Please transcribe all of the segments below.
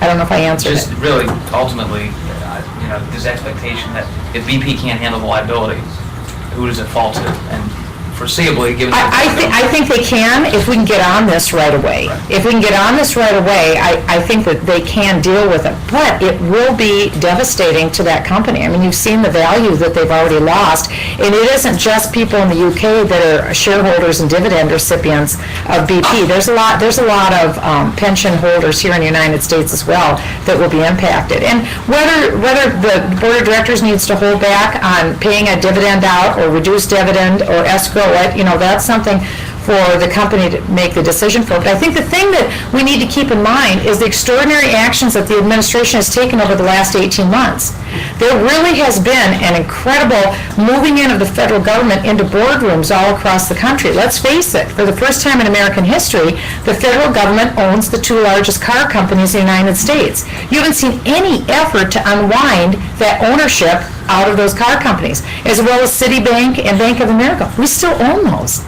I don't know if I answered Just it. really, ultimately, this expectation that if BP can't handle the liability, who does it fall to? And foreseeably, given I think they can if we can get on this right away. If we can get on this right away, I think that they can deal with it. But it will be devastating to that company. I mean, you've seen the value that they've already lost. And it isn't just people in the UK that are shareholders and dividend recipients of BP. There's a lot of pension holders here in the United States as well that will be impacted. And whether the board of directors needs to hold back on paying a dividend out or reduce dividend or escrow it, that's something for the company to make the decision for. But I think the thing that we need to keep in mind is the extraordinary actions that the administration has taken over the last 18 months. There really has been an incredible moving in of the federal government into boardrooms all across the country. Let's face it, for the first time in American history, the federal government owns the two largest car companies in the United States. You haven't seen any effort to unwind that ownership out of those car companies, as well as Citibank and Bank of America. We still own those.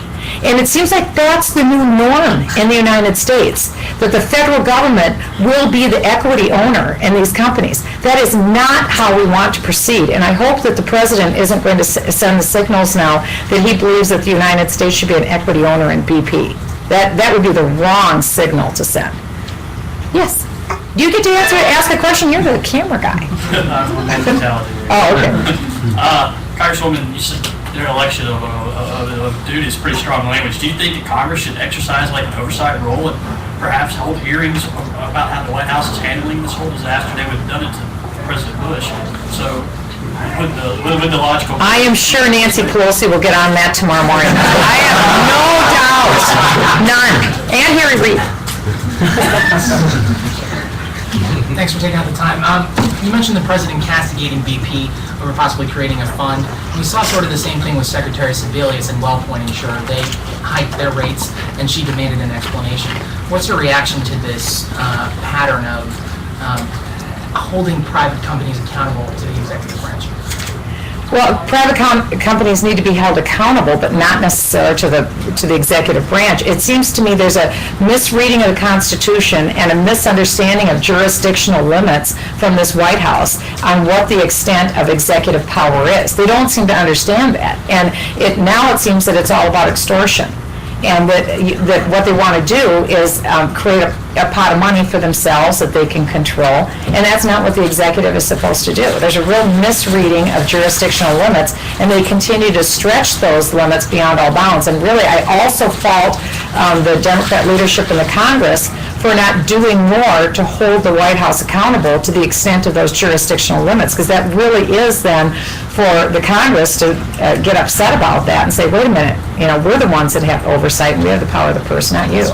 And it seems like that's the new norm in the United States, that the federal government will be the equity owner in these companies. That is not how we want to proceed. And I hope that the president isn't going to send the signals now that he believes that the United States should be an equity owner in BP. That would be the wrong signal to send. Yes. You get to ask a question. You're the camera guy. Oh, okay. Congresswoman, you said their election of duty is pretty strong language. Do you think that Congress should exercise like an oversight role and perhaps hold hearings about how the White House is handling this whole disaster? They would have done it to President Bush. So with the logical... I am sure Nancy Pelosi will get on that tomorrow morning. I have no doubt. None. And Harry Reid. Thanks for taking out the time. You mentioned the president castigating BP over possibly creating a fund. We saw sort of the same thing with Secretary Sebelius and WellPoint Insure. They hiked their rates, and she demanded an explanation. What's your reaction to this pattern of holding private companies accountable to the executive branch? Well, private companies need to be held accountable, but not necessarily to the executive branch. It seems to me there's a misreading of the Constitution and a misunderstanding of jurisdictional limits from this White House on what the extent of executive power is. They don't seem to understand that. And now it seems that it's all about extortion. And that what they want to do is create a pot of money for themselves that they can control, and that's not what the executive is supposed to do. There's a real misreading of jurisdictional limits, and they continue to stretch those limits beyond all bounds. And really, I also fault the Democrat leadership in the Congress for not doing more to hold the White House accountable to the extent of those jurisdictional limits, because that really is then for the Congress to get upset about that and say, wait a minute, we're the ones that have oversight and we have the power of the purse, not you.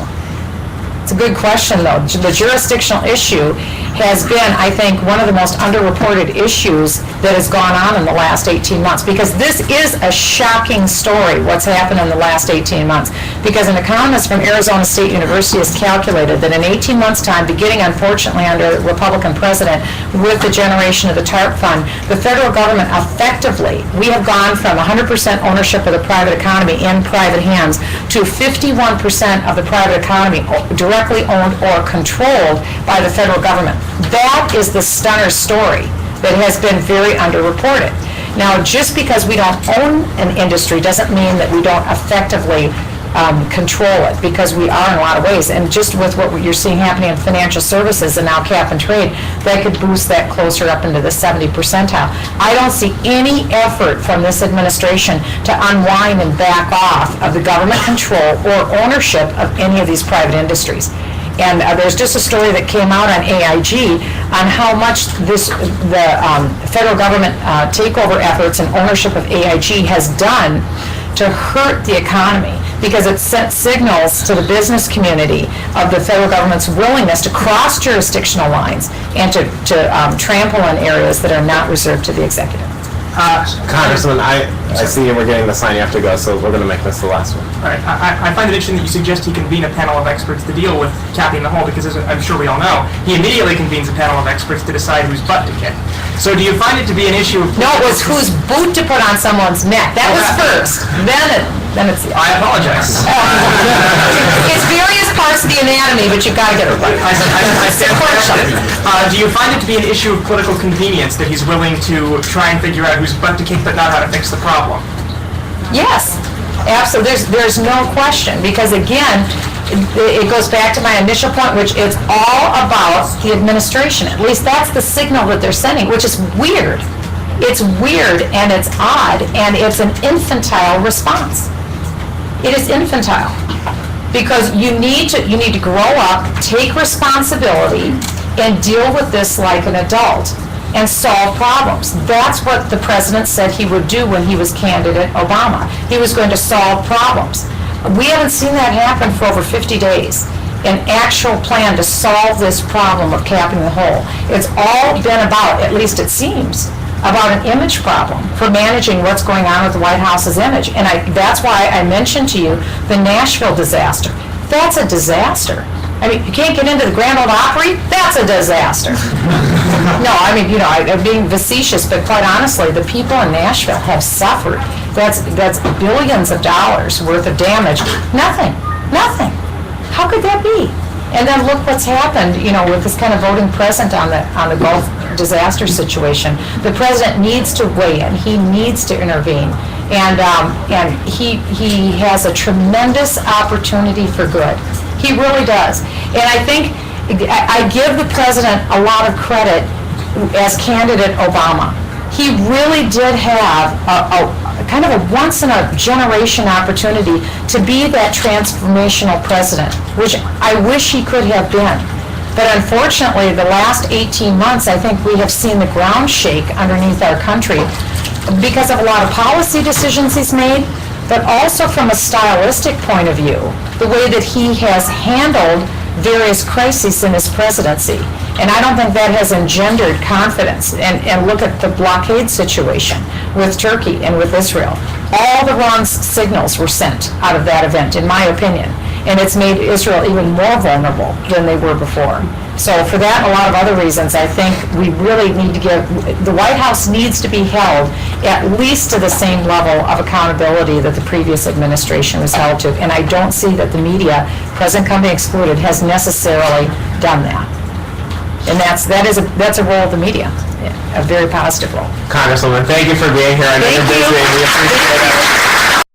It's a good question, though. The jurisdictional issue has been, I think, one of the most underreported issues that has gone on in the last 18 months, because this is a shocking story, what's happened in the last 18 months. Because an economist from Arizona State University has calculated that in 18 months' time, beginning, unfortunately, under a Republican president with the generation of the TARP fund, the federal government effectively, we have gone from 100% ownership of the private economy in private hands to 51% of the private economy directly owned or controlled by the federal government. That is the stunner story that has been very underreported. Now, just because we don't own an industry doesn't mean that we don't effectively control it, because we are in a lot of ways. And just with what you're seeing happening in financial services and now cap and trade, that could boost that closer up into the 70 percentile. I don't see any effort from this administration to unwind and back off of the government control or ownership of any of these private industries. And there's just a story that came out on AIG on how much the federal government takeover efforts and ownership of AIG has done to hurt the economy, because it sent signals to the business community of the federal government's willingness to cross jurisdictional lines and to trample on areas that are not reserved to the executive. Congressman, I see we're getting the sign, you have to go, so we're going to make this the last one. All right. I find it interesting that you suggest he convene a panel of experts to deal with capping the hole, because as I'm sure we all know, he immediately convenes a panel of experts to decide whose butt to kick. So do you find it to be an issue of... No, it was whose boot to put on someone's neck. That was first. Then it's... I apologize. It's various parts of the anatomy, but you've got to get it right. I stand corrected. Do you find it to be an issue of political convenience that he's willing to try and figure out whose butt to kick but not how to fix the problem? Yes, absolutely. There's no question, because again, it goes back to my initial point, which it's all about the administration. At least that's the signal that they're sending, which is weird. It's weird and it's odd and it's an infantile response. It is infantile. Because you need to grow up, take responsibility, and deal with this like an adult and solve problems. That's what the president said he would do when he was candidate Obama. He was going to solve problems. We haven't seen that happen for over 50 days. An actual plan to solve this problem of capping the hole. It's all been about, at least it seems, about an image problem for managing what's going on with the White House's image. And that's why I mentioned to you the Nashville disaster. That's a disaster. I mean, you can't get into the Grand Ole Opry? That's a disaster. No, I mean, I'm being facetious, but quite honestly, the people in Nashville have suffered. That's billions of dollars worth of damage. Nothing. How could that be? And then look what's happened, with this kind of voting present on the Gulf disaster situation. The president needs to weigh in. He needs to intervene. And he has a tremendous opportunity for good. He really does. And I think I give the president a lot of credit as candidate Obama. He really did have a kind of a once-in-a-generation opportunity to be that transformational president, which I wish he could have been. But unfortunately, the last 18 months, I think we have seen the ground shake underneath our country because of a lot of policy decisions he's made, but also from a stylistic point of view, the way that he has handled various crises in his presidency. And I don't think that has engendered confidence. And look at the blockade situation with Turkey and with Israel. All the wrong signals were sent out of that event, in my opinion. And it's made Israel even more vulnerable than they were before. So for that and a lot of other reasons, I think we really need to the White House needs to be held at least to the same level of accountability that the previous administration was held to. And I don't see that the media, present company excluded, has necessarily done that. And that's a role of the media, a very positive role. Congresswoman, thank you for being here. I know you're busy. We appreciate it.